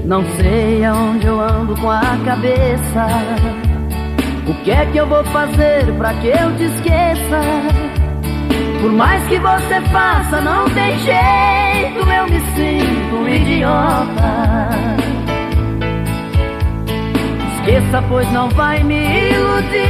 Não sei aonde eu ando com a cabeça. O que é que eu vou fazer pra que eu te esqueça? Por mais que você faça, não tem jeito, eu me sinto um idiota. Esqueça, pois não vai me iludir.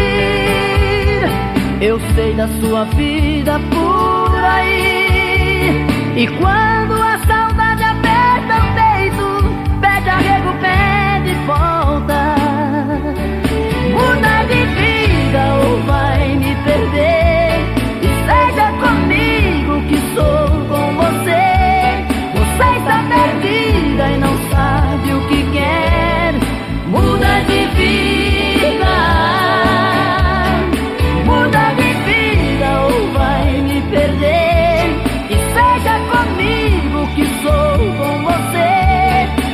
Eu sei da sua vida por aí. E quando a saudade aperta o peito, pede arrego, pede volta. Muda de vida ou vai me perder. E seja comigo que sou com você. Você está perdida e não sabe o que quer. Muda de vida. Muda de vida ou vai me perder. E seja comigo que sou com você.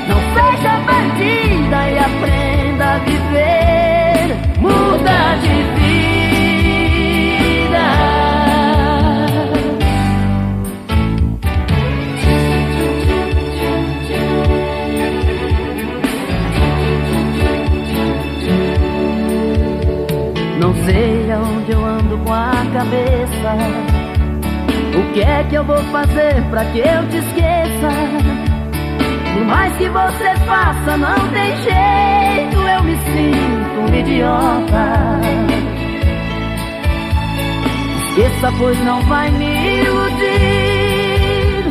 Não seja bandida e aprenda a viver. Muda de vida. Não sei aonde eu ando com a cabeça. O que é que eu vou fazer pra que eu te esqueça? Por mais que você faça, não tem jeito, eu me sinto um idiota. Esqueça, pois não vai me iludir.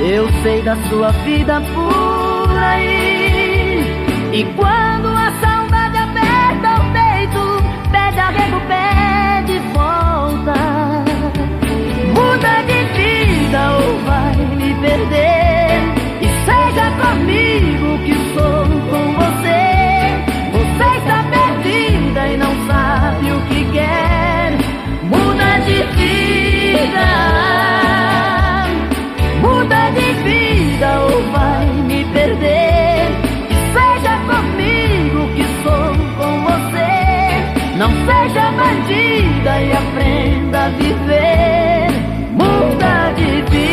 Eu sei da sua vida por aí. E quando a saudade aperta o peito, pede arrego, pede volta. Muda de vida ou vai me perder. E seja comigo que sou com você. Você está perdida e não sabe o que quer. Muda de vida. Muda de vida ou vai me perder. E seja comigo que sou com você. Não seja bandida e aprenda a viver. Muda de vida.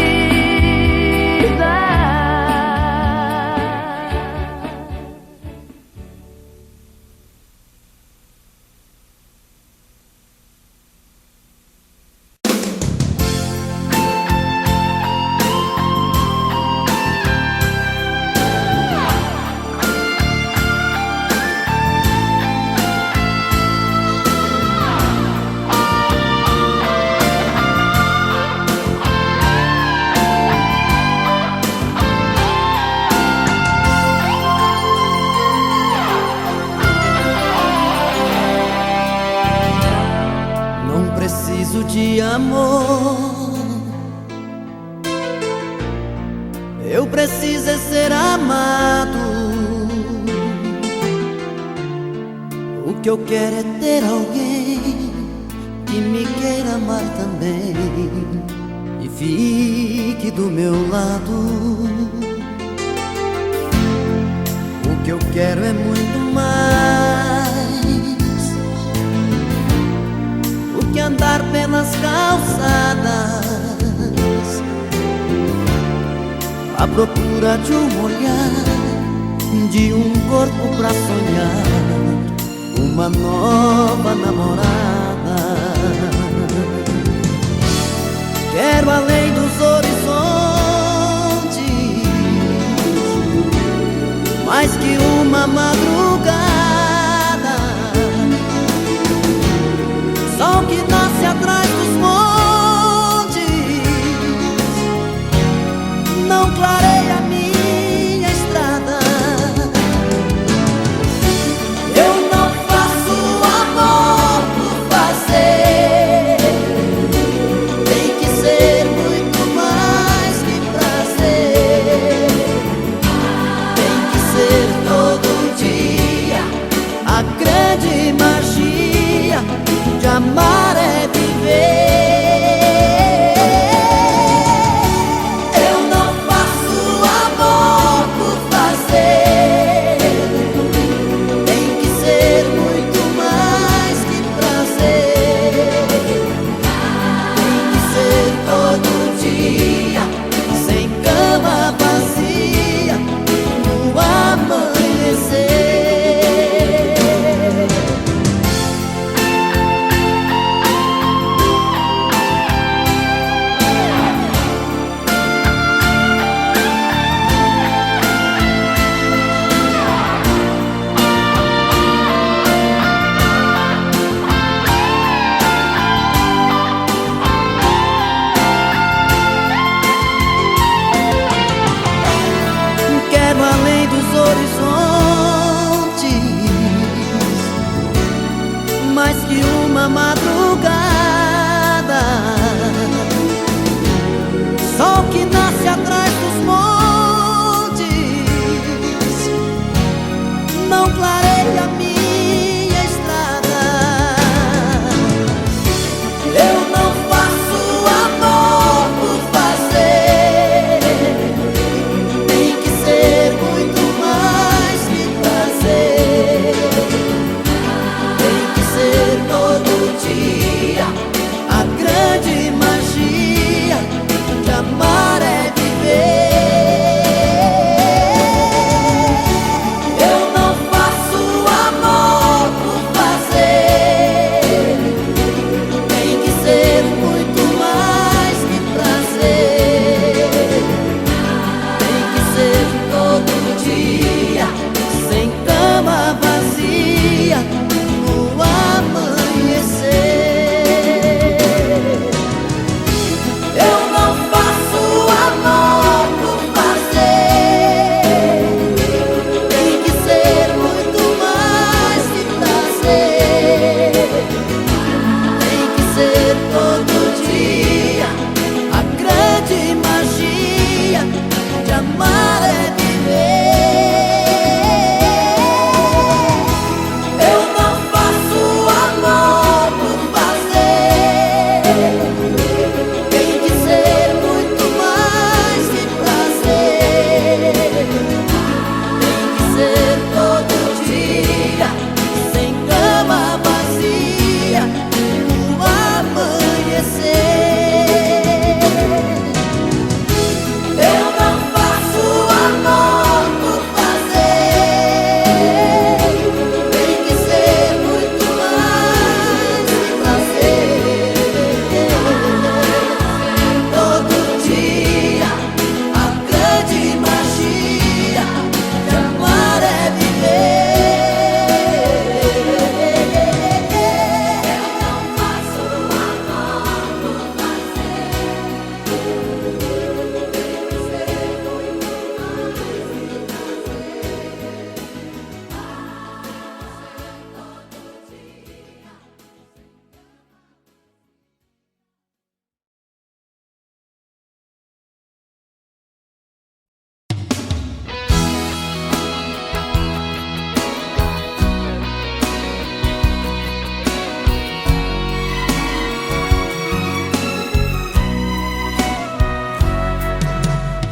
De amor, eu preciso é ser amado. O que eu quero é ter alguém que me queira amar também e fique do meu lado. O que eu quero é muito mais que andar pelas calçadas à procura de um olhar, de um corpo pra sonhar uma nova namorada. Quero além dos horizontes mais que uma madrugada. Sol que nasce atrás dos montes não clareia a minha estrada. Eu não faço amor por fazer. Tem que ser muito mais que prazer. Tem que ser todo dia. ser todo dia sem cama vazia no amanhecer. Eu não faço amor por fazer, tem que ser muito mais que prazer. Tem que ser todo dia, a grande magia de amar é viver. Eu não faço amor por fazer, tem que ser muito mais que prazer. Tem que ser todo dia, sem cama vazia no amanhecer. Eu não faço amor por fazer, tem que ser muito mais que prazer. Todo dia, a grande magia de amar é viver. Eu não faço amor por fazer, tem que ser muito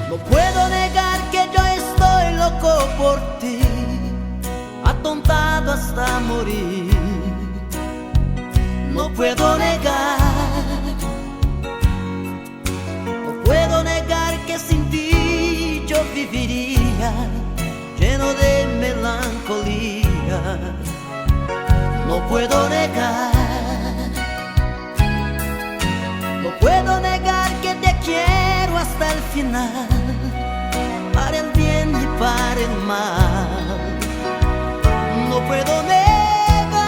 No puedo negar que yo estoy loco por ti, atontado hasta morir. No puedo negar que sin ti yo viviría lleno de melancolía. No puedo negar que te quiero hasta el final, para el bien y para el mal. No puedo negar,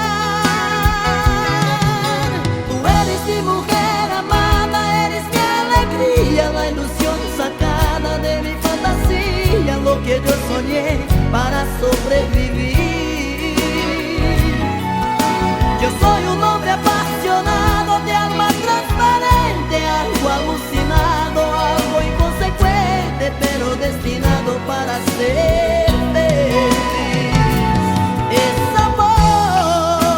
tú eres mi mujer amada, eres mi alegría, la ilusión sacada de mi fantasía, lo que yo soñé para sobrevivir. Yo soy un hombre apasionado, de alma transparente, algo alucinado, algo inconsecuente, pero destinado para ser feliz. Es amor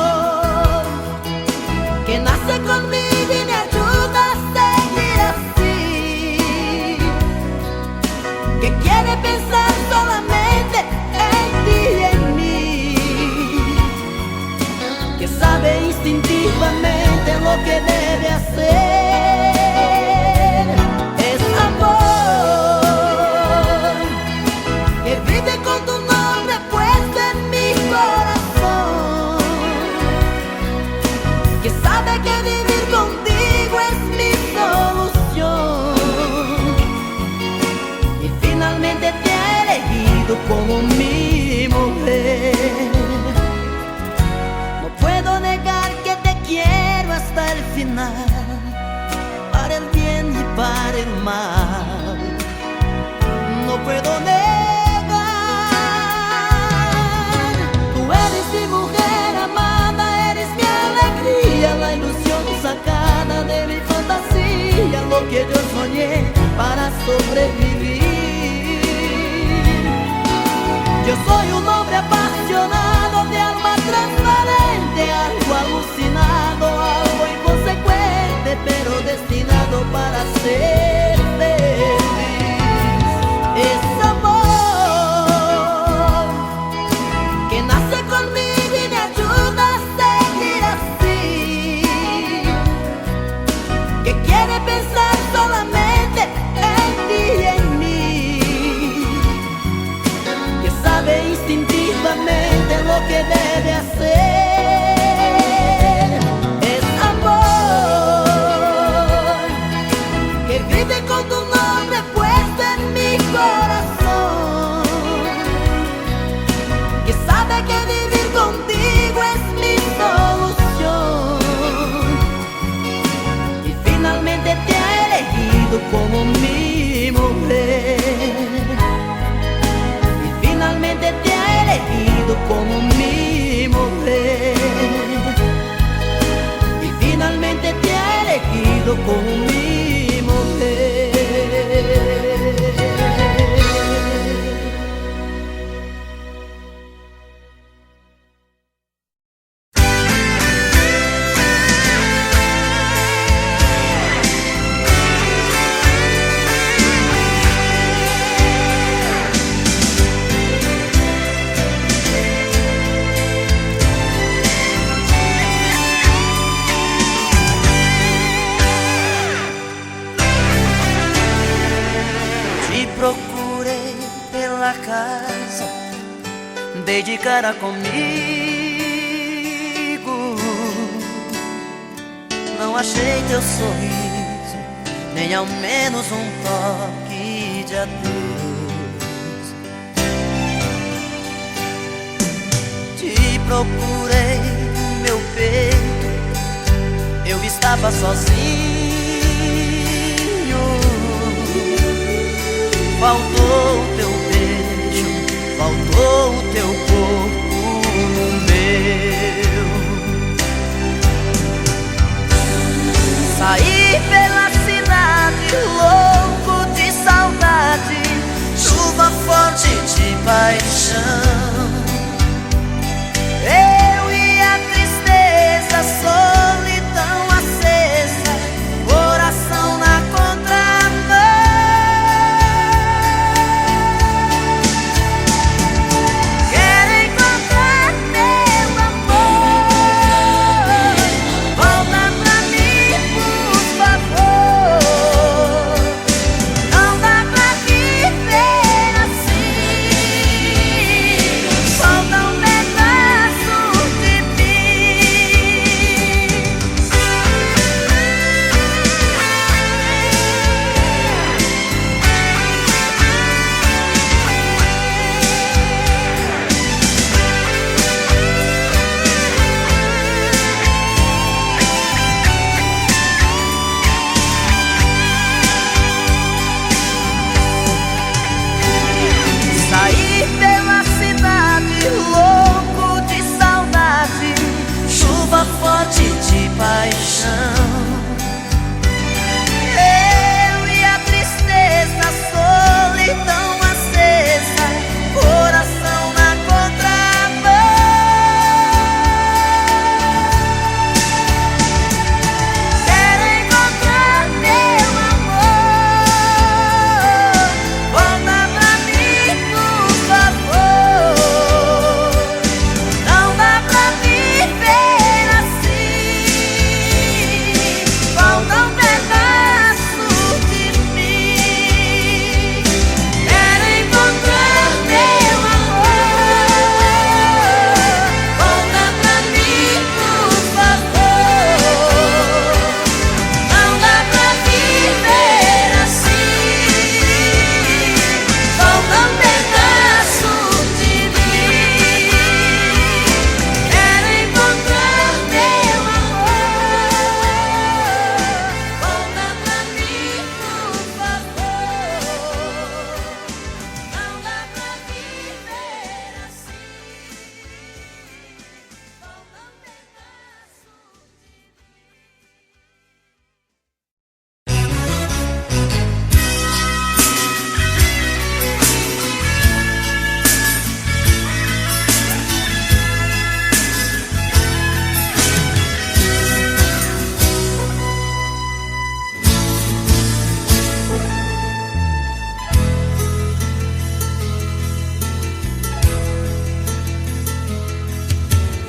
que nace conmigo y me ayuda a seguir así, que quiere pensar solamente en ti y en mí, que sabe instintivamente lo que debe hacer. Es amor que vive con tu nombre puesto en mi corazón, que sabe que vivir contigo es mi solución, y finalmente te ha elegido como mi mujer. No puedo negar que te quiero hasta el final, para el bien y para el mal. No puedo negar, tú eres mi mujer amada, eres mi alegría, la ilusión sacada de mi fantasía, lo que yo soñé para sobrevivir. Yo soy un hombre apasionado, de alma transparente, algo alucinado, algo inconsecuente, pero destinado para ser feliz. Es amor que nace conmigo y me ayuda a seguir así, que quiere pensar solamente en ti y en mí, que sabe instintivamente pela casa, dei de cara comigo. Não achei teu sorriso, nem ao menos um toque de adeus. Te procurei no meu peito, eu estava sozinho. Faltou o teu beijo, faltou o teu corpo no meu. Saí pela cidade, louco de saudade, chuva forte de paixão. Eu e a tristeza, solidão acesa, coração na contramão.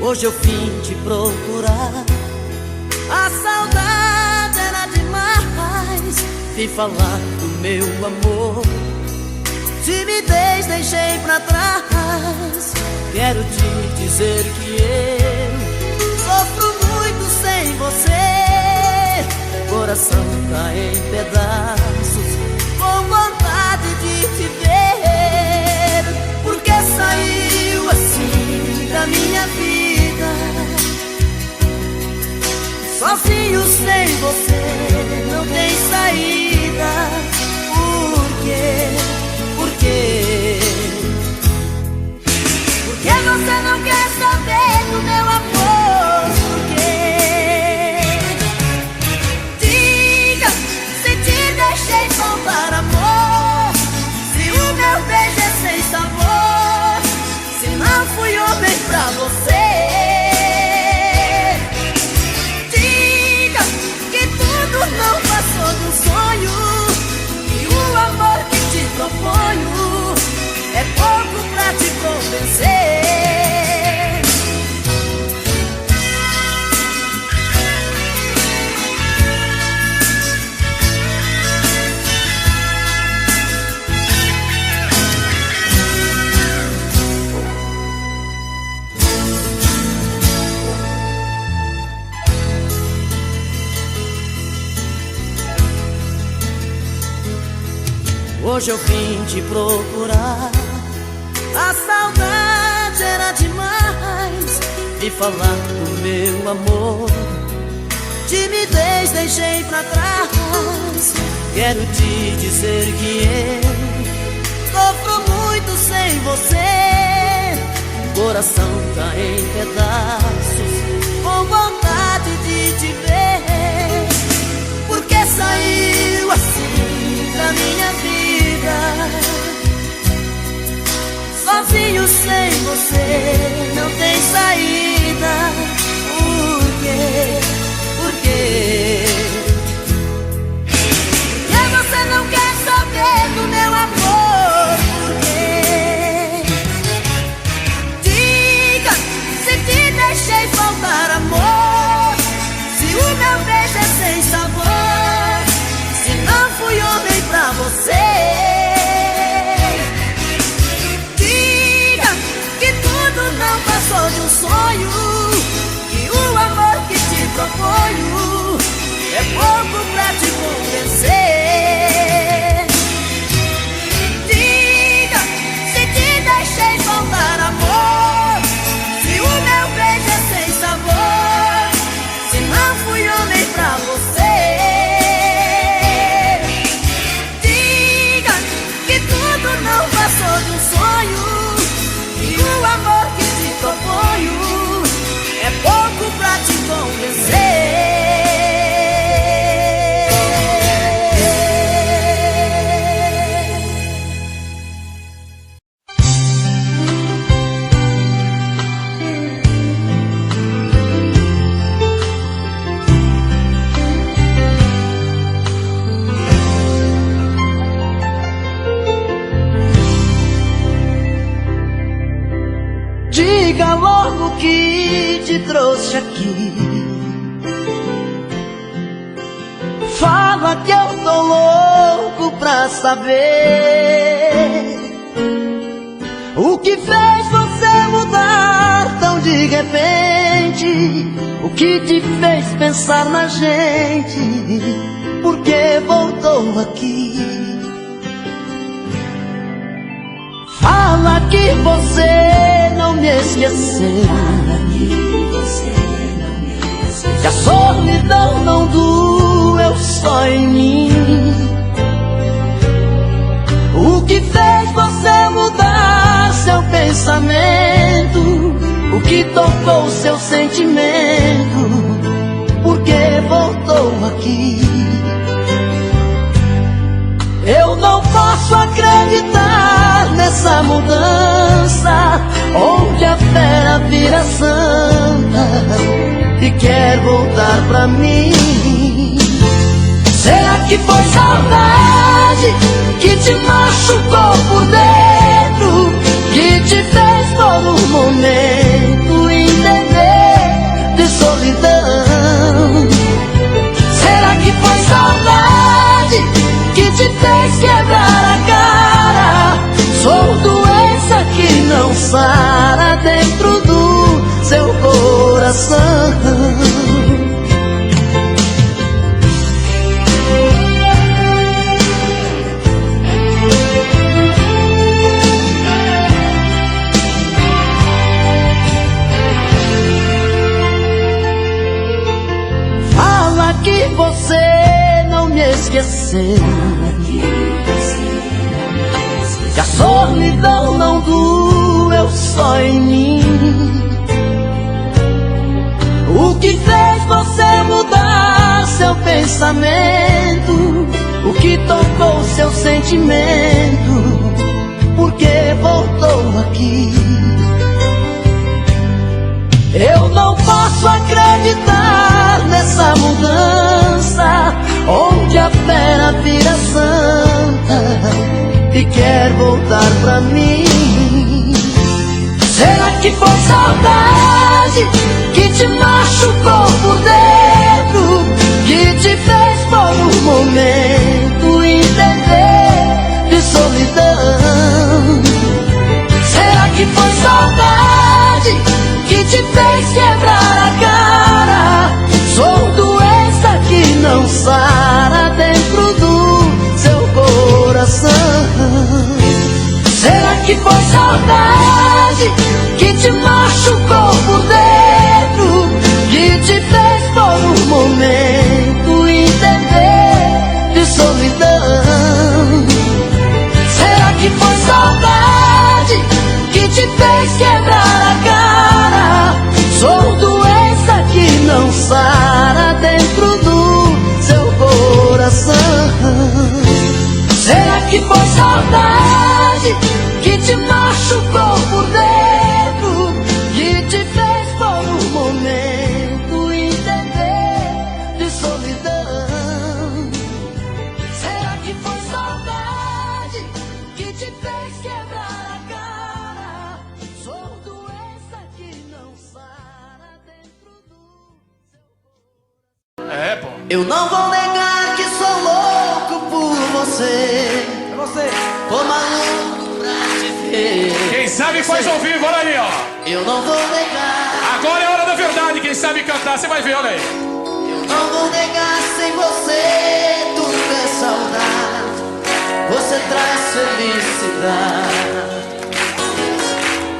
Hoje eu vim te procurar, a saudade era demais. Vim falar do meu amor, timidez deixei pra trás. Quero te dizer que eu sofro muito sem você. Coração tá em pedaços, com vontade de te ver. Porque saiu assim da minha vida, sozinho sem você, não tem saída. Por quê? Por quê? Por que você não quer saber do meu amor? Por quê? Diga se te deixei faltar amor, se o meu beijo é sem sabor, se não fui homem pra você. Não passou do sonho, e o amor que te proponho é pouco pra te convencer. hoje eu vim te procurar. A saudade era demais. Vim falar do meu amor. Timidez deixei pra trás. Quero te dizer que eu sofro muito sem você. O coração tá em pedaços, com vontade de te ver. Porque saiu assim da minha vida. Sozinho sem você não tem saída. Por quê? Por quê? E você não quer saber do meu amor? Por quê? Diga se te deixei faltar amor, se o meu beijo é sem sabor, se não fui homem pra você. Diga que tudo não passou de um sonho, que o amor que te proponho é pouco pra te convencer. Diga se te deixei faltar amor, se o meu beijo é sem sabor, se não fui homem pra você. Diga que tudo não passou de um sonho, que o amor que te proponho é pouco pra te convencer. Diga logo que te trouxe aqui. Fala que eu tô louco pra saber o que fez você mudar tão de repente, o que te fez pensar na gente, por que voltou aqui. Fala que você não me esqueceu, que a solidão não doeu só em mim. O que fez você mudar seu pensamento, o que tocou seu sentimento, por que voltou aqui. Eu não posso acreditar nessa mudança, onde a fera vira santa e quer voltar pra mim. Será que foi saudade que te machucou por dentro, que te fez por um momento entender de solidão? Será que foi saudade que te fez quebrar a cara? Sou doença que não sara dentro do seu coração. Fala que você não me esqueceu, que a solidão não doeu só em mim. O que fez você mudar seu pensamento, o que tocou seu sentimento, por que voltou aqui. Eu não posso acreditar nessa mudança, onde a fera vira santa e quer voltar pra mim. Será que foi saudade que te machucou por dentro, que te fez por um momento entender de solidão? Será que foi saudade que te fez quebrar a cara? Sou doença que não sara dentro do seu coração. que foi saudade que te machucou por dentro, que te fez por um momento entender de solidão? Será que foi saudade que te fez quebrar a cara? Sou doença que não sara dentro do seu coração. Será que foi saudade que te machucou por dentro, que te fez por um momento entender de solidão? Será que foi saudade que te fez quebrar a cara? Sou doença que não sara dentro do seu coração. É, pô. Eu não vou negar que sou louco por você. É você. Tô maluco pra te ver. Quem sabe faz ao vivo, olha aí, ó. Eu não vou negar. Agora é a hora da verdade, quem sabe cantar, você vai ver, olha aí. Eu não vou negar, sem você tudo é saudade. Você traz felicidade.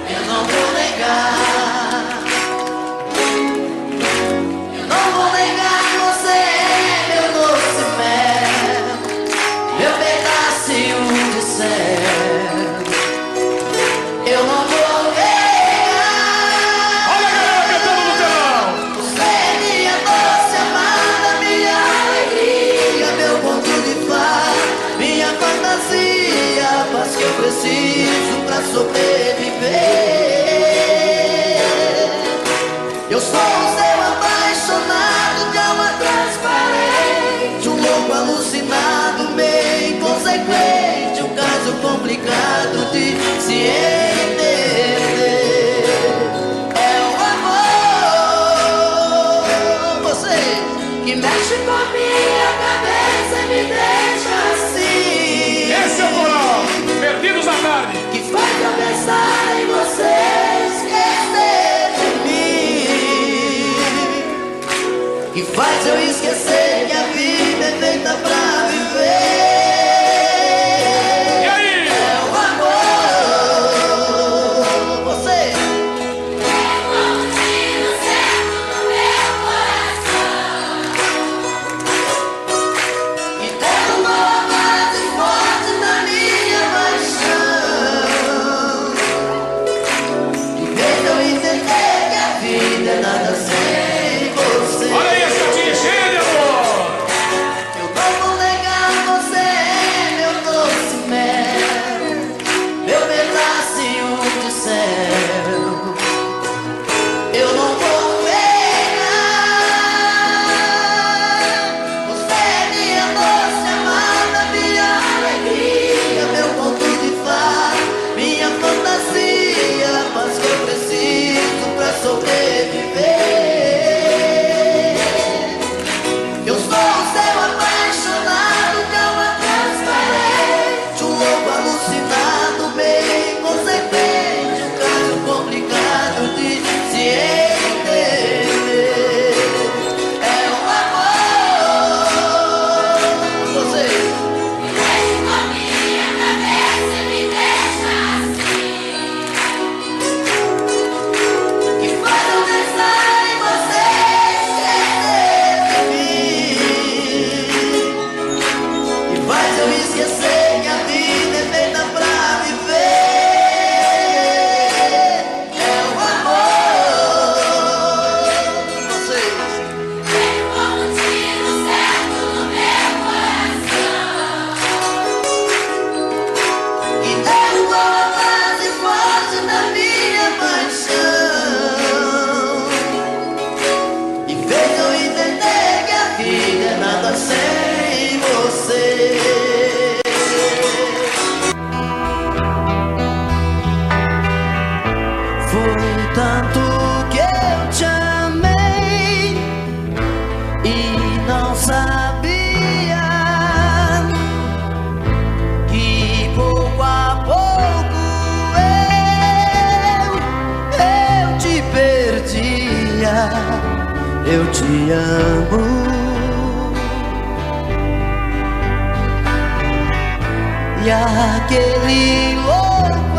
Eu não vou negar. Eu não vou negar que você é meu doce mel, meu pedacinho de céu. Eu não vou negar. Olha a galera cantando no telão. Você é minha doce amada, minha alegria, meu conto de fada, minha fantasia, a paz que eu preciso pra sobreviver. Eu sou o seu apaixonado de alma transparente, um louco alucinado, meio inconsequente, um caso complicado de se entender. É o amor, você que mexe com a minha cabeça e me deixa assim. Esse é o coral, Perdidos na Tarde. Que faz eu pensar em você, esquecer de mim. Que faz eu esquecer que a vida é feita pra viver. E aí? É o amor, você. E derramou mais e forte na minha paixão. E fez eu entender que a vida é nada sem você. Olha aí, essa tia cheia de amor. Eu não vou negar, você é meu doce mel, meu pedacinho de céu. Eu não vou negar. Você é minha doce amada, minha alegria, meu conto de fada, minha fantasia, a paz que eu preciso pra sobreviver. Eu sou o seu apaixonado de alma transparente, um louco alucinado, meio inconsequente, um caso complicado de se entender. É o amor, você. Que faz eu pensar em você, esquecer de mim. Que faz eu esquecer que a vida é feita pra viver. É o amor, você. E derrubou mais e forte na minha paixão. E fez eu entender que a vida é nada sem você. Foi tanto que eu te amei e não sabia que pouco a pouco eu te perdia. Eu te amo. E aquele louco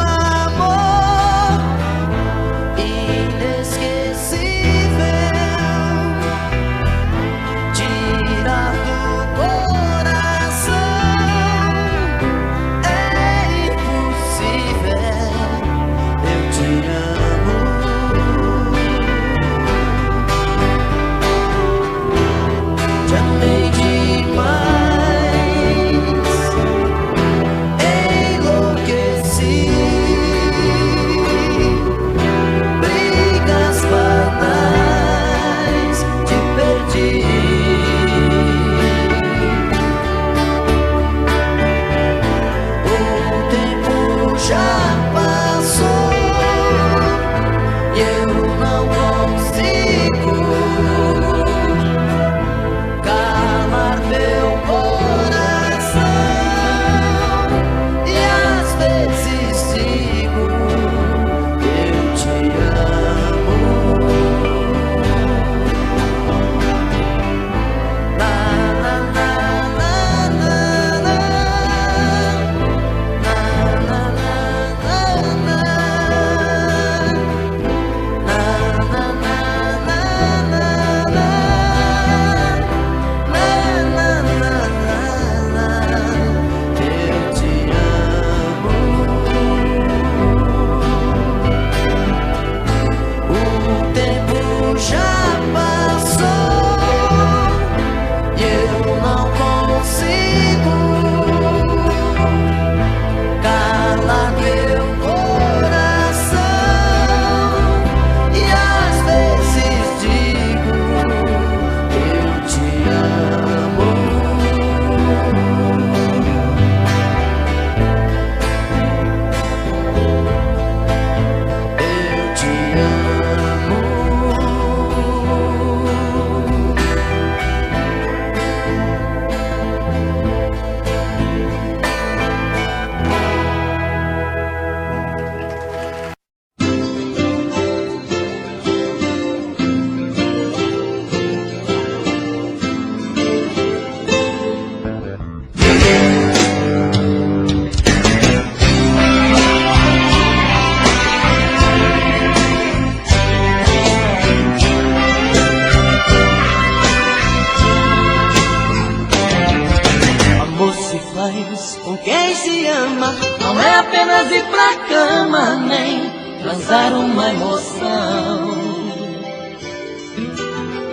quase ir pra cama, nem transar uma emoção.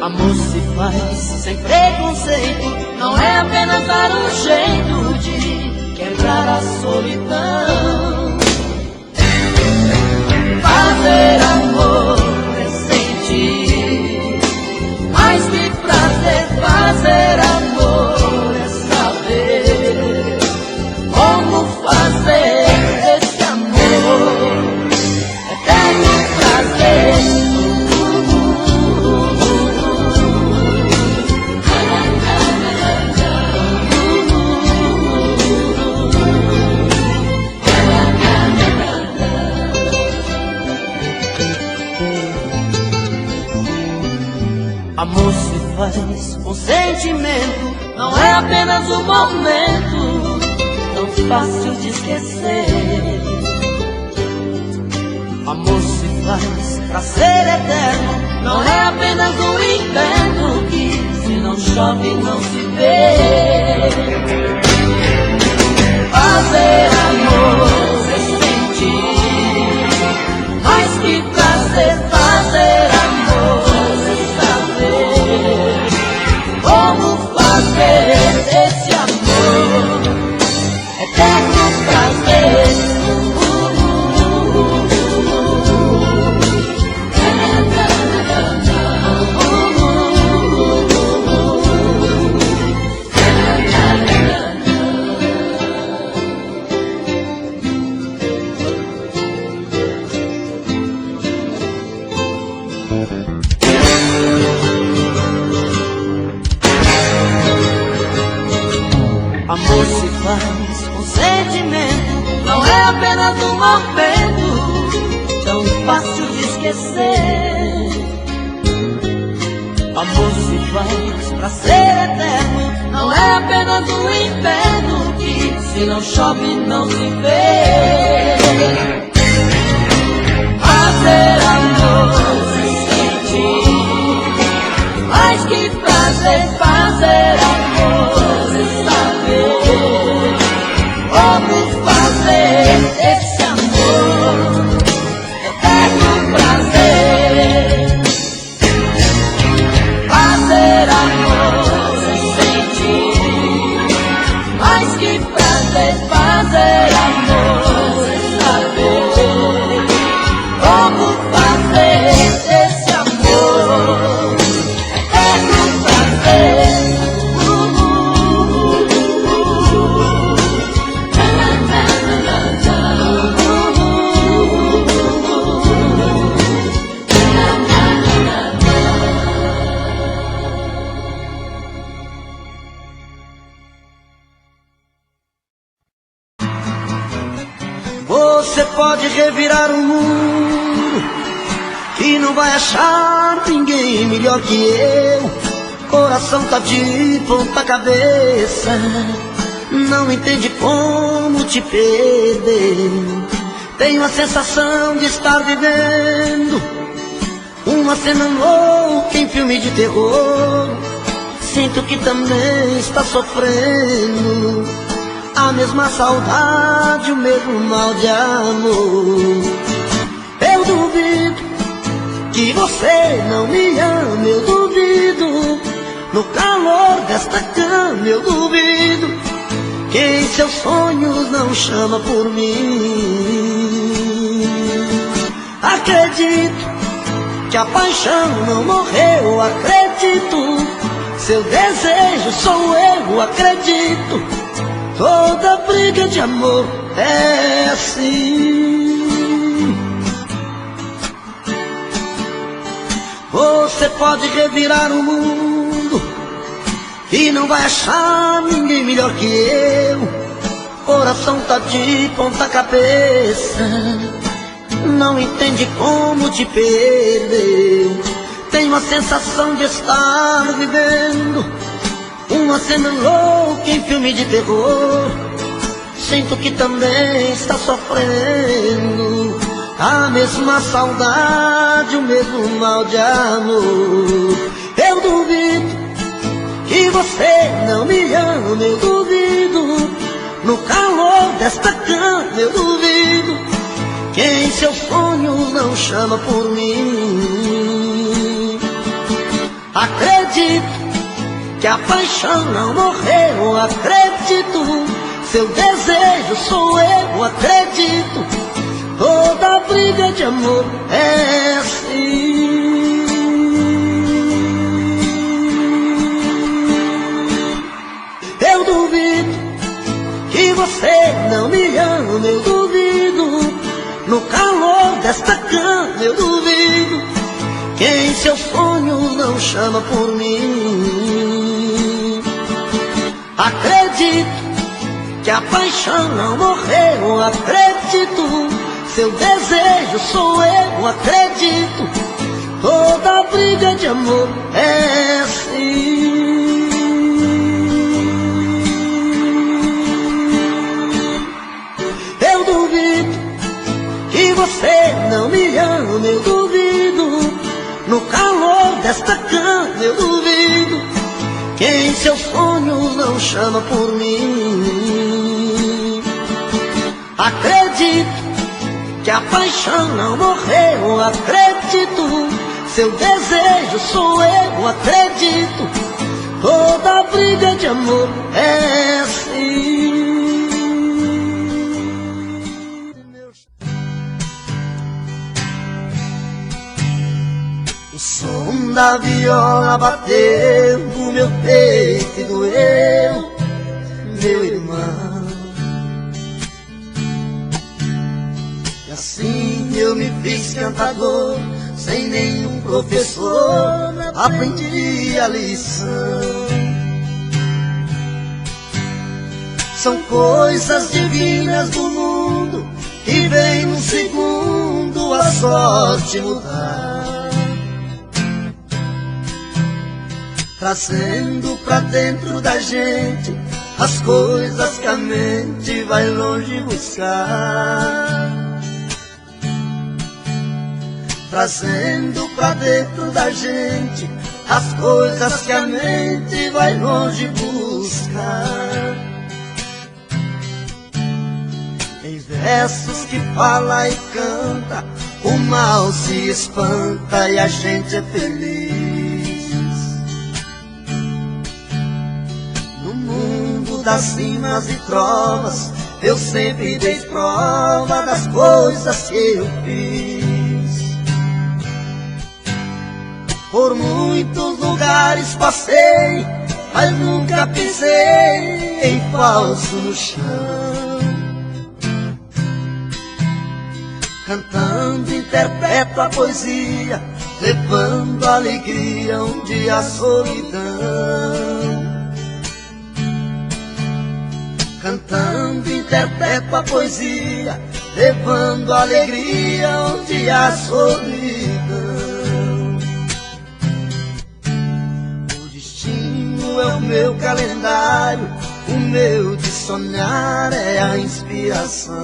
Amor se faz sem preconceito, não é apenas dar um jeito de quebrar a solidão. Fazer amor é sentir, mais que prazer. Fazer amor é saber como fazer esse amor eterno prazer. Amor se faz com sentimento, não é apenas um momento tão fácil de esquecer. Amor se faz pra ser eterno, não é apenas um inverno que se não chove não se vê. Fazer amor é sentir, mais que prazer. Fazer amor como fazer esse amor eterno prazer. Amor se faz com sentimento, não é apenas um momento tão fácil de esquecer. Amor se faz pra ser eterno, não é apenas um inverno que se não chove não se vê. Fazer amor é sentir, mais que prazer. Fazer amor é saber como fazer esse amor eterno prazer. Fazer amor é sentir, mais que prazer. Fazer amor é saber como fazer esse amor eterno prazer. Você pode revirar o mundo e não vai achar ninguém melhor que eu. Coração tá de ponta cabeça, não entende como te perder. Tenho a sensação de estar vivendo uma cena louca em filme de terror. Sinto que também está sofrendo a mesma saudade, o mesmo mal de amor. Eu duvido que você não me ama, eu duvido. No calor desta cama eu duvido que em seus sonhos não chama por mim. Acredito que a paixão não morreu, acredito. Seu desejo sou eu, acredito. Toda briga de amor é assim. Você pode revirar o mundo e não vai achar ninguém melhor que eu. Coração tá de ponta cabeça, não entende como te perder. Tenho a sensação de estar vivendo uma cena louca em filme de terror. Sinto que também está sofrendo a mesma saudade, o mesmo mal de amor. Eu duvido que você não me ama, eu duvido. no calor desta cama eu duvido que em seus sonhos não chama por mim. Acredito que a paixão não morreu, acredito, seu desejo sou eu, acredito, toda briga de amor é assim. Eu duvido que você não me ama, eu duvido, no calor desta cama eu duvido, que em seus sonhos não chama por mim. Acredito que a paixão não morreu, acredito, seu desejo sou eu, acredito, toda briga de amor é assim. Eu duvido que você não me ama, eu duvido, no calor desta cama eu duvido, que em seus sonhos não chama por mim. Acredito que a paixão não morreu, acredito, seu desejo sou eu, acredito, toda briga de amor é assim. O som da viola bateu no meu peito e doeu, meu irmão. E assim eu me fiz cantador, sem nenhum professor, aprendi a lição. São coisas divinas do mundo que vem num segundo a sorte mudar, trazendo pra dentro da gente as coisas que a mente vai longe buscar, trazendo pra dentro da gente as coisas que a mente vai longe buscar. Em versos que fala e canta, o mal se espanta e a gente é feliz. Das cimas e trovas, eu sempre dei prova das coisas que eu fiz. Por muitos lugares passei, mas nunca pisei em falso no chão. Cantando interpreto a poesia, levando alegria onde a solidão. Cantando interpreto a poesia, levando alegria onde há solidão. O destino é o meu calendário, o meu de sonhar é a inspiração.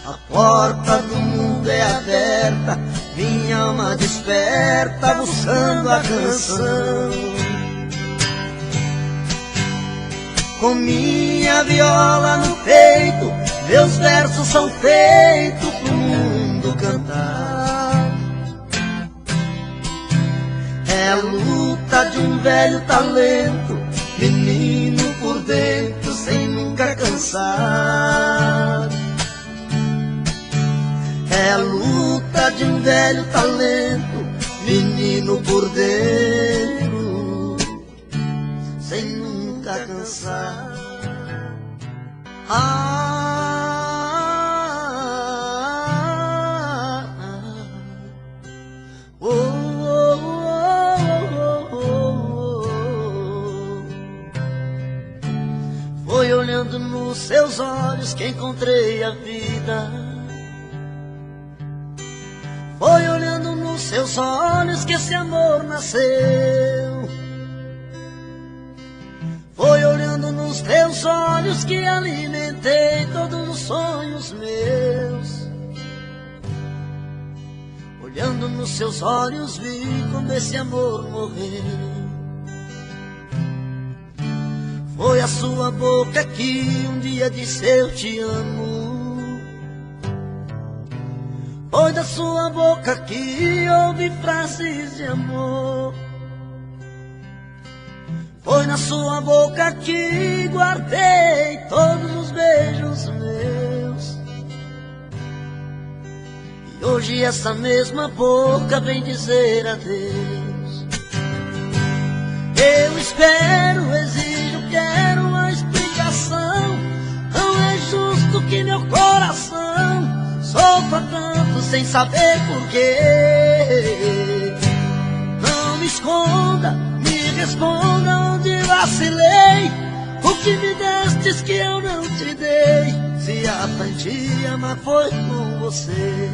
A porta do mundo é aberta, minha alma desperta buscando a canção. Com minha viola no peito, meus versos são feitos pro mundo cantar. É a luta de um velho talento, menino por dentro sem nunca cansar. É a luta de um velho talento, menino por dentro sem nunca cansar. Foi olhando nos seus olhos que encontrei a vida. Foi olhando nos seus olhos que esse amor nasceu. Foi olhando nos teus olhos que alimentei todos os sonhos meus. Olhando nos seus olhos vi como esse amor morreu. Foi a sua boca que um dia disse eu te amo. Foi da sua boca que ouvi frases de amor. Foi na sua boca que guardei todos os beijos meus. E hoje essa mesma boca vem dizer adeus. Eu espero, exijo, quero uma explicação. Não é justo que meu coração sofra tanto sem saber porquê. Não me esconda, me responda onde vacilei. O que me destes que eu não te dei? Se aprendi a amar foi com você.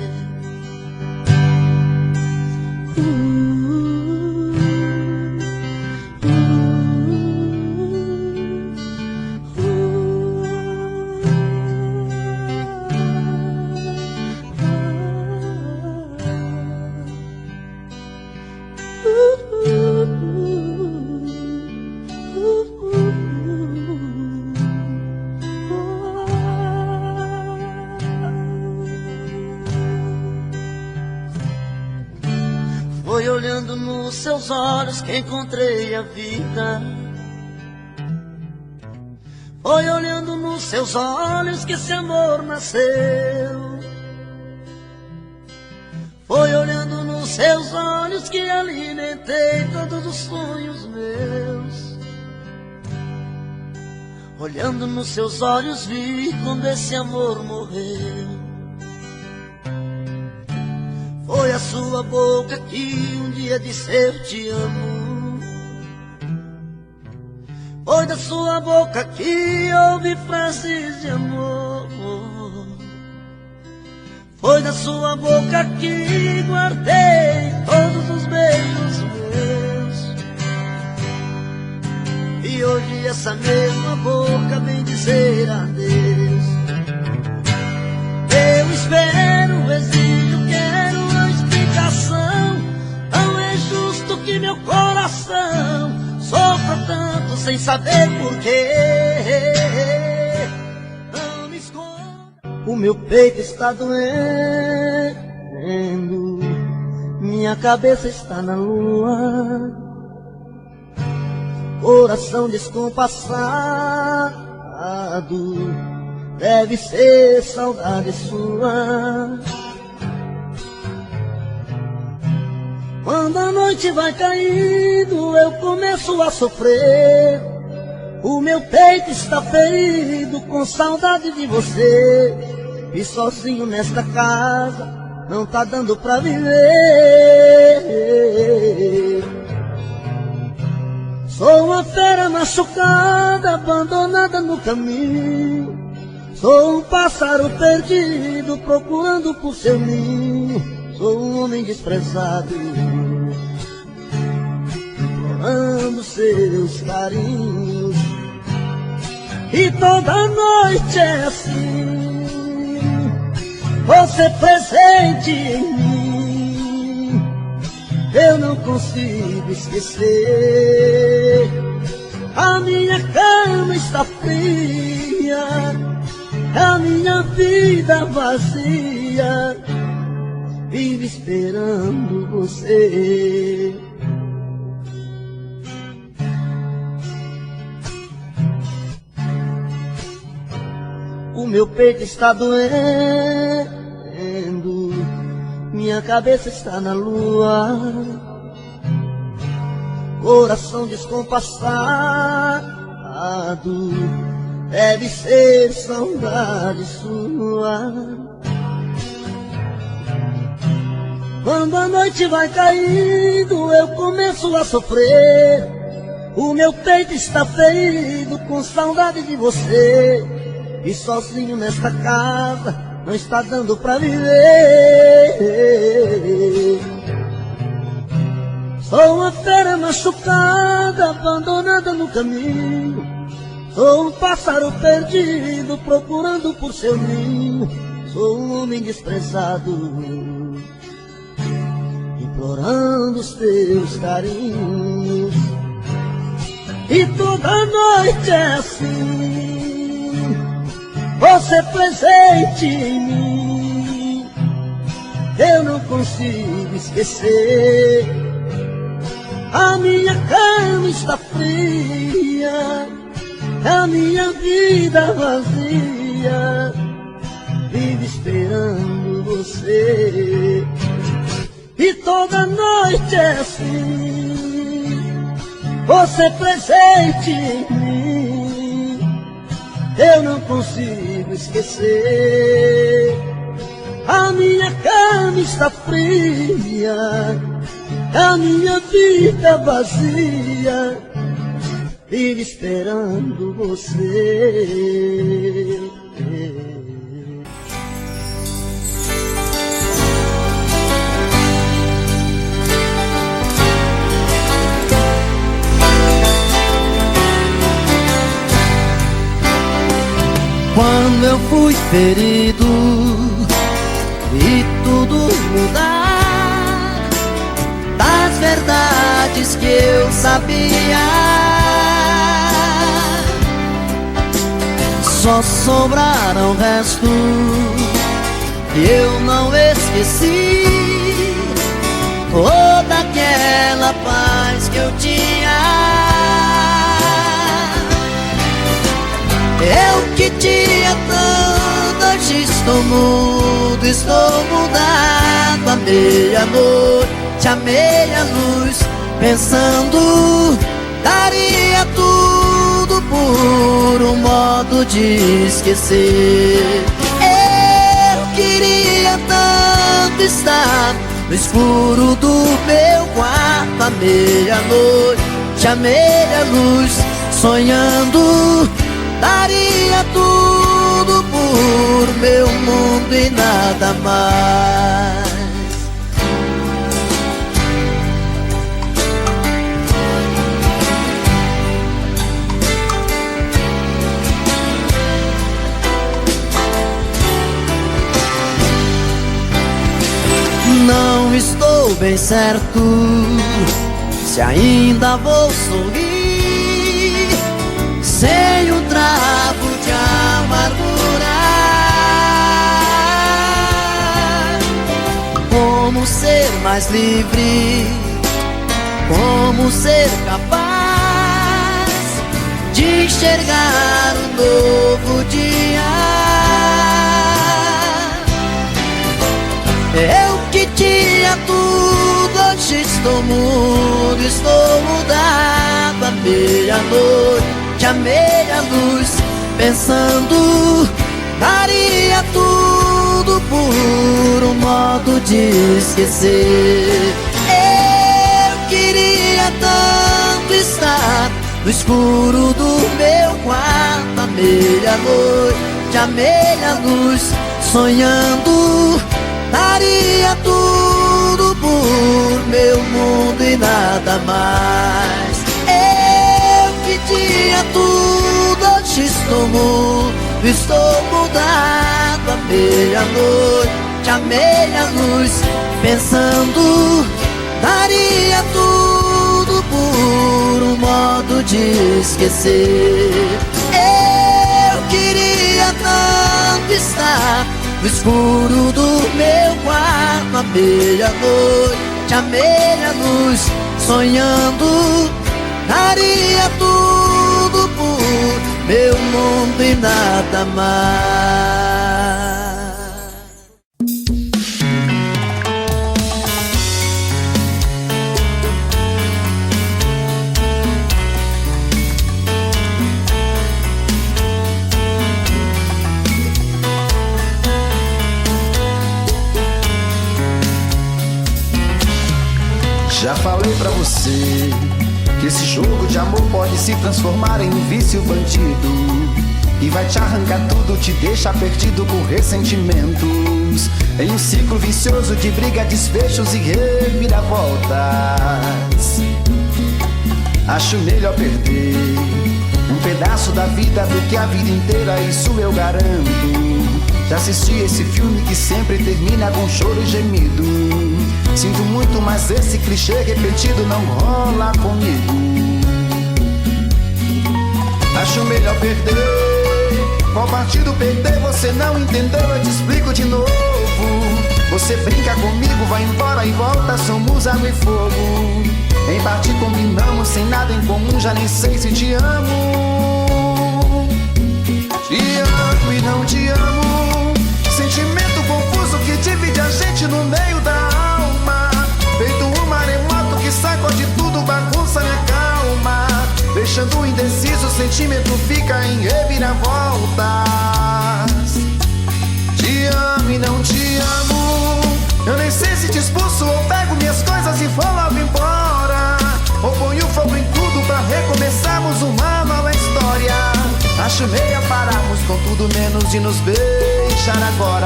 Foi olhando nos seus olhos que encontrei a vida. Foi olhando nos seus olhos que esse amor nasceu. Foi olhando nos seus olhos que alimentei todos os sonhos meus. Olhando nos seus olhos vi quando esse amor morreu. Foi a sua boca que um dia disse eu te amo. Foi da sua boca que ouvi frases de amor. Foi da sua boca que guardei todos os beijos meus. E hoje essa mesma boca vem dizer adeus. Eu espero, exijo, quero uma explicação. Não é justo que meu coração sofra tanto sem saber porquê. Não me esconda. O meu peito está doendo, minha cabeça está na lua, coração descompassado, deve ser saudade sua. Quando a noite vai caindo, eu começo a sofrer. O meu peito está ferido com saudade de você. E sozinho nesta casa não tá dando pra viver. Sou uma fera machucada, abandonada no caminho. Sou um pássaro perdido, procurando por seu ninho. Sou um homem desprezado, implorando seus carinhos. E toda noite é assim, você presente em mim. Eu não consigo esquecer. A minha cama está fria, a minha vida vazia, vive esperando você. O meu peito está doendo, minha cabeça está na lua, coração descompassado, deve ser saudade sua. Quando a noite vai caindo, eu começo a sofrer. O meu peito está ferido com saudade de você. E sozinho nesta casa não está dando pra viver. Sou uma fera machucada, abandonada no caminho. Sou um pássaro perdido, procurando por seu ninho. Sou um homem desprezado, implorando os teus carinhos. E toda noite é assim, você presente em mim. Eu não consigo esquecer. A minha cama está fria, a minha vida vazia, vive esperando você. E toda noite é assim, você presente em mim. Eu não consigo esquecer. A minha cama está fria, a minha vida vazia, vive esperando você. Quando eu fui ferido e tudo mudar, das verdades que eu sabia, só sobraram restos que eu não esqueci. Toda aquela paz que eu tinha, eu que tinha tanto, hoje estou mudo, estou mudado. À meia-noite, à meia-luz, pensando, daria tudo por um modo de esquecer. Eu queria tanto estar no escuro do meu quarto, à meia-noite, à meia-luz, sonhando, daria tudo por meu mundo e nada mais. Não estou bem certo se ainda vou sorrir sem um trago de amargura. Como ser mais livre, como ser capaz de enxergar um novo dia. Eu que tinha tudo, hoje estou mudo, estou mudado. À meia-noite, à meia-luz, pensando, daria tudo por um modo de esquecer. Eu queria tanto estar no escuro do meu quarto, à meia-noite, à meia-luz, sonhando, daria tudo por meu mundo e nada mais. Eu que tinha tudo, hoje estou mudo, estou mudado. À meia-noite, à meia-luz, pensando, daria tudo por um modo de esquecer. Eu queria tanto estar no escuro do meu quarto, à meia-noite, à meia-luz, sonhando, daria tudo por meu mundo e nada mais. Já falei pra você que esse jogo de amor pode se transformar em um vício bandido, e vai te arrancar tudo, te deixar perdido com ressentimentos, em um ciclo vicioso de briga, desfechos e reviravoltas. Acho melhor perder um pedaço da vida do que a vida inteira, isso eu garanto. Já assisti esse filme que sempre termina com choro e gemido. Sinto muito, mas esse clichê repetido não rola comigo. Acho melhor perder. Qual partido perder? Você não entendeu, eu te explico de novo. Você brinca comigo, vai embora e volta, somos água e fogo. Em parte combinamos, sem nada em comum, já nem sei se te amo. Te amo e não te amo. Sentimento confuso que divide a gente no meio da alma. Feito um maremoto que sacode tudo, bagunça minha calma. Deixando indeciso, o sentimento fica em reviravoltas. Te amo e não te amo. Eu nem sei se te expulso ou pego minhas coisas e vou logo embora. Ou ponho fogo em tudo pra recomeçarmos uma nova história. Acho meia pararmos com tudo menos de nos beijar agora.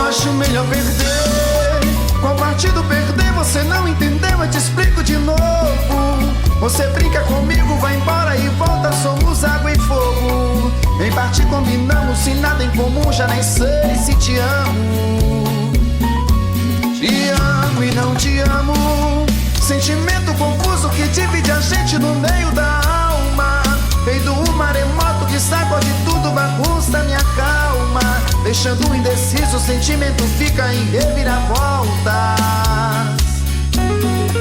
Acho melhor perder. Qual partido perder? Você não entendeu, eu te explico de novo. Você brinca comigo, vai embora e volta, somos água e fogo. Em parte combinamos, sem nada em comum, já nem sei se te amo. Te amo e não te amo. Sentimento confuso que divide a gente no meio da alma. Feito um maremoto que sacode tudo, bagunça minha calma. Deixando indeciso, o sentimento fica em reviravoltas.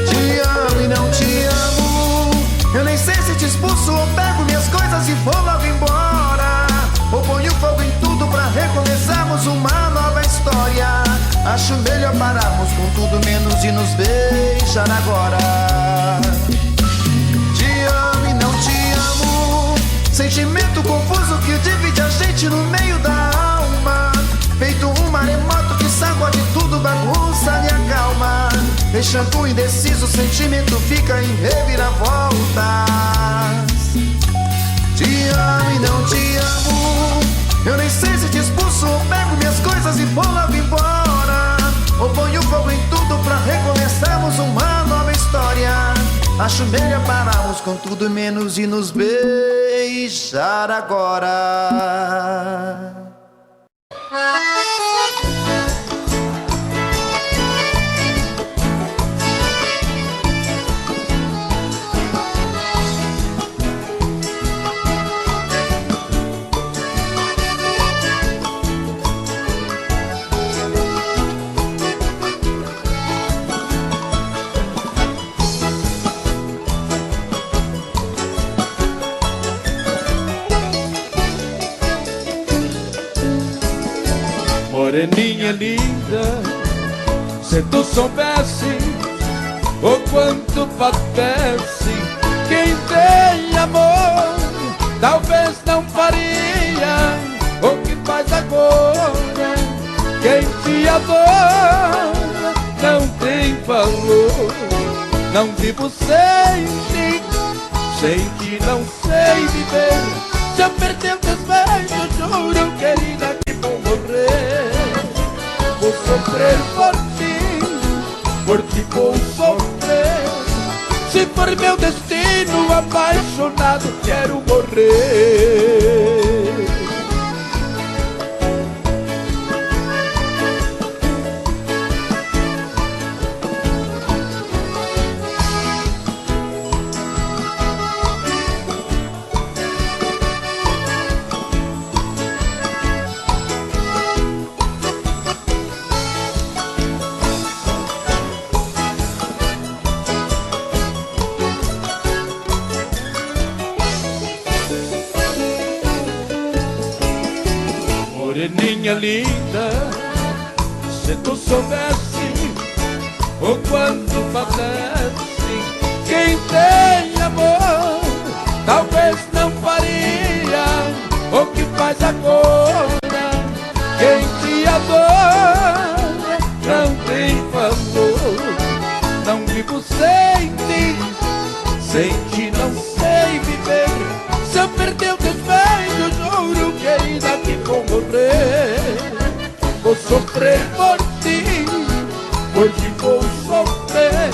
Te amo e não te amo. Eu nem sei se te expulso ou pego minhas coisas e vou logo embora. Ou ponho fogo em tudo pra recomeçarmos uma nova história. Acho melhor pararmos com tudo menos de nos beijar agora. Te amo e não te amo. Sentimento confuso que divide a gente no meio da alma. Feito um maremoto que sacode tudo, bagunça minha calma. Deixando indeciso, o sentimento fica em reviravoltas. Te amo e não te amo. Eu nem sei se te expulso ou pego minhas coisas e vou logo embora. Ou ponho fogo em tudo pra recomeçarmos uma nova história. Acho melhor pararmos com tudo menos de nos beijar agora. Moreninha linda, se tu soubesse o quanto padece quem tem amor, talvez não faria o que faz agora. Quem te adora não tem valor. Não vivo sem ti não sei viver. Se eu perder teus beijos, juro, querida, que vou morrer. Vou sofrer por ti vou sofrer. Se for meu destino, apaixonado, quero morrer. Moreninha linda, se tu soubesse o quanto padece quem tem amor, talvez não faria o que faz agora. Quem te adora não tem valor. Não vivo sem ti não sei viver. Se eu perder o teus beijos, juro, querida, que vou morrer. Vou sofrer por ti vou sofrer.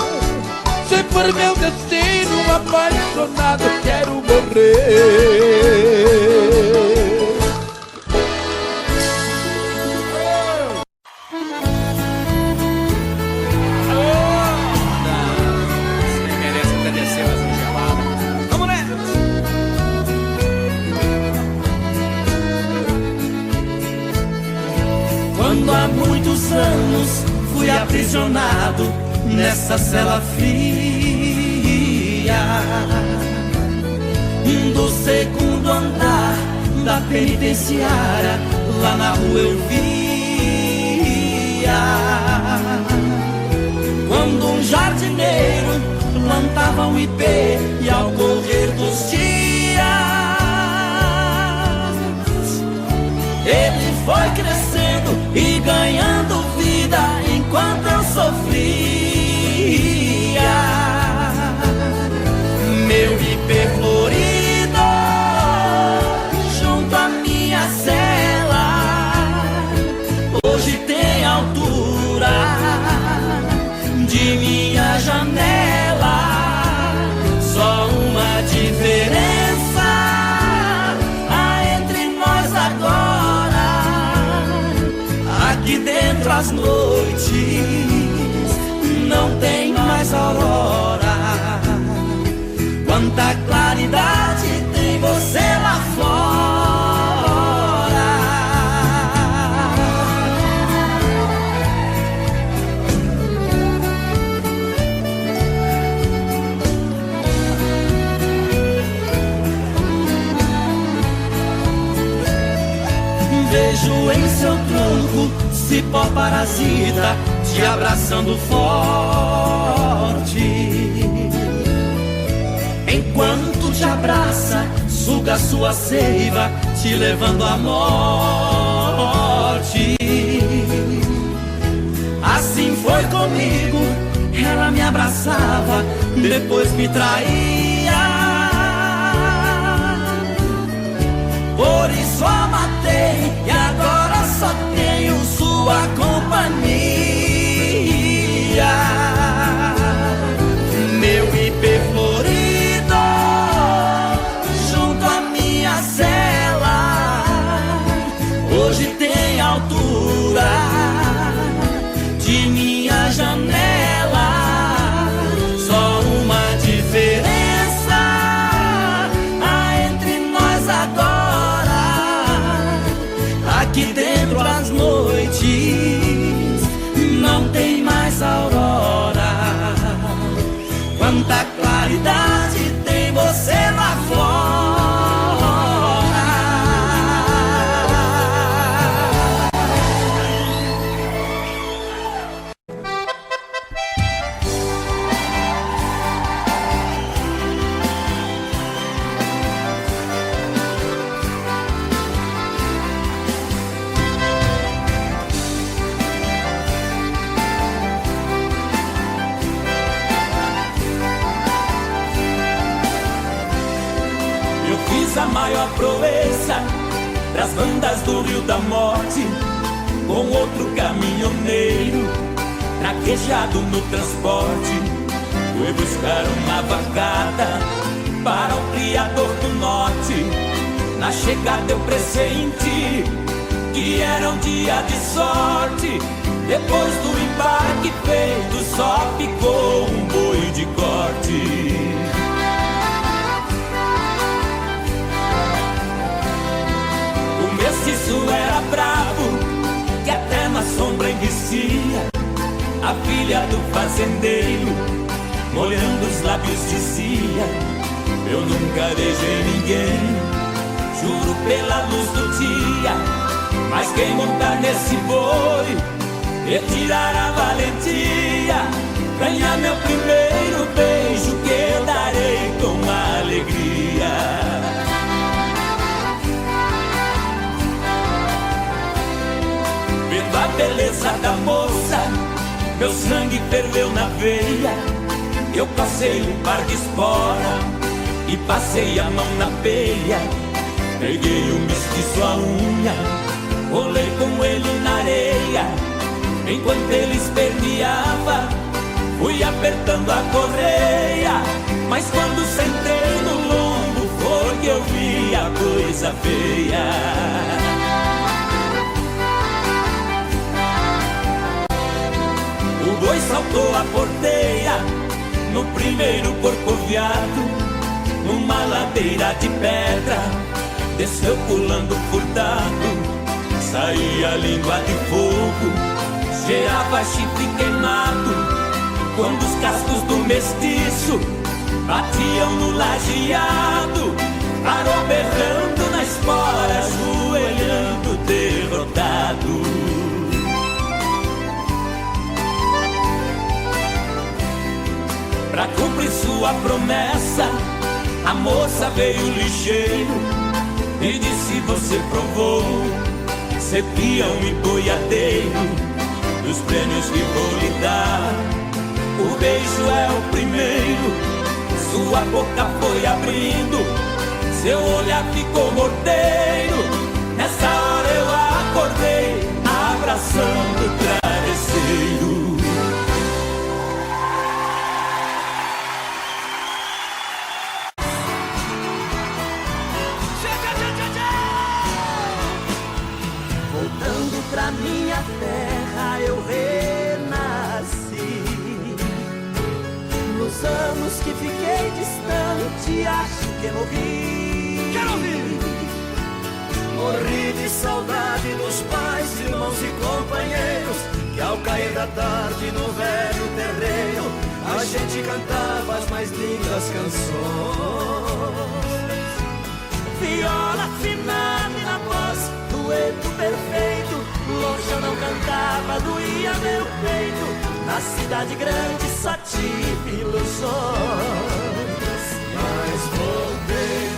Se for por meu destino apaixonado quero morrer. Quando há muitos anos fui aprisionado nessa cela fria do segundo andar da penitenciária, lá na rua eu via quando um jardineiro plantava um ipê e ao correr dos dias ele foi crescendo e ganhando vida enquanto eu sofria. Meu ipê florido junto à minha cela hoje tem altura de minha janela. Só uma diferença há entre nós agora: aqui dentro as noites não tem mais aurora. Quanta claridade tem você lá fora. Vejo em seu tronco cipó parasita te abraçando forte. Enquanto te abraça, suga sua seiva, te levando à morte. Assim foi comigo, ela me abraçava, depois me traía. Por isso a matei e agora só tenho sua companhia. Meu ipê florido junto à minha cela hoje tem altura de minha janela. Só uma diferença há entre nós agora: aqui dentro as noites não tem mais aurora. Quanta claridade tem você lá fora. A maior proeza das bandas do Rio da Morte, com outro caminhoneiro traquejado no transporte. Fui buscar uma vacada para o criador do norte. Na chegada eu pressenti que era um dia de sorte. Depois do embarque feito só ficou um boi de corte. Isso era bravo, que até na sombra envicia. A filha do fazendeiro, molhando os lábios, dizia: eu nunca beijei ninguém, juro pela luz do dia. Mas quem montar nesse boi, retirar a valentia, ganhar meu primeiro beijo, que eu darei com alegria. Vendo a beleza da moça, meu sangue ferveu na veia. Eu passei um par de espora e passei a mão na peia. Peguei o mestiço à unha, rolei com ele na areia. Enquanto ele esperneava, fui apertando a correia, mas quando sentei no lombo foi que eu vi a coisa feia. O boi saltou a porteia no primeiro corcoviado, numa ladeira de pedra, desceu pulando furtado. Saía língua de fogo, cheirava chifre queimado, quando os cascos do mestiço batiam no lajeado. Parou berrando na espora, ajoelhando derrotado. Pra cumprir sua promessa, a moça veio lixeiro e disse: você provou ser peão e boiadeiro, dos prêmios que vou lhe dar, o beijo é o primeiro. Sua boca foi abrindo, seu olhar ficou morteiro. Nessa hora eu acordei, abraçando o travesseiro. Voltando pra minha terra eu renasci. Nos anos que fiquei distante acho que morri. Quero ouvir! Morri de saudade dos pais, irmãos e companheiros, que ao cair da tarde no velho terreiro a gente cantava as mais lindas canções. Viola afinada e na voz, dueto perfeito, longe eu não cantava, doía meu peito. Na cidade grande só tive ilusões. Mas voltei,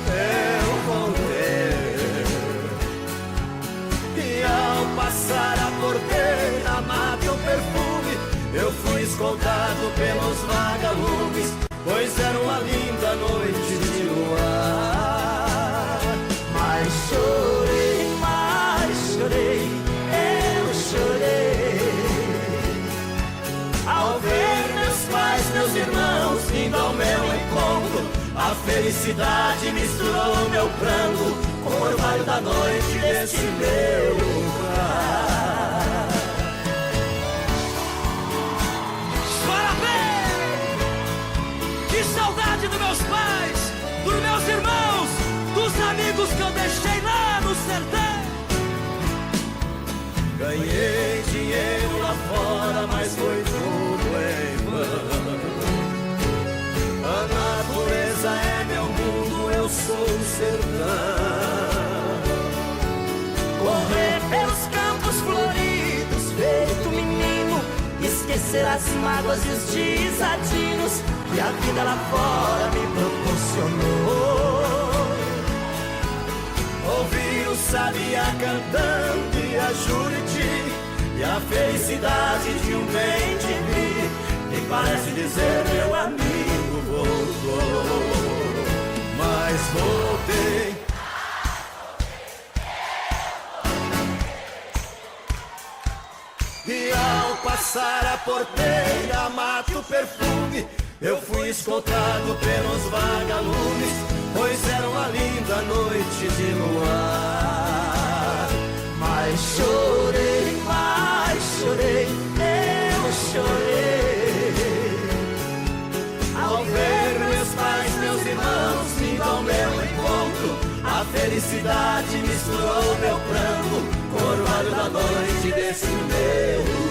eu voltei. E ao passar a porteira, amado teu perfume, eu fui escoltado pelos vagalumes, pois era uma linda noite de luar. Mas chorei, eu chorei, ao ver meus pais, meus irmãos vindo ao meu encontro. A felicidade misturou meu pranto com o orvalho da noite desse meu lugar. Parabéns! Que saudade dos meus pais, dos meus irmãos, dos amigos que eu deixei lá no sertão. Ganhei dinheiro lá fora, mas foi tudo em vão. A natureza é meu mundo, eu sou o sertão. Correr pelos campos floridos, feito menino, esquecer as mágoas e os desatinos que a vida lá fora me proporcionou. Ouvir o sabiá cantando e a Juriti, e a felicidade de um bem de mim, me parece dizer: meu amigo voltou. Mas voltei, e ao passar a porteira, mato perfume, eu fui escoltado pelos vagalumes, pois era uma linda noite de luar. Mas chorei, eu chorei, ao ver meus pais, meus irmãos vindo ao meu encontro. A felicidade misturou meu pranto com o orvalho da noite desse meu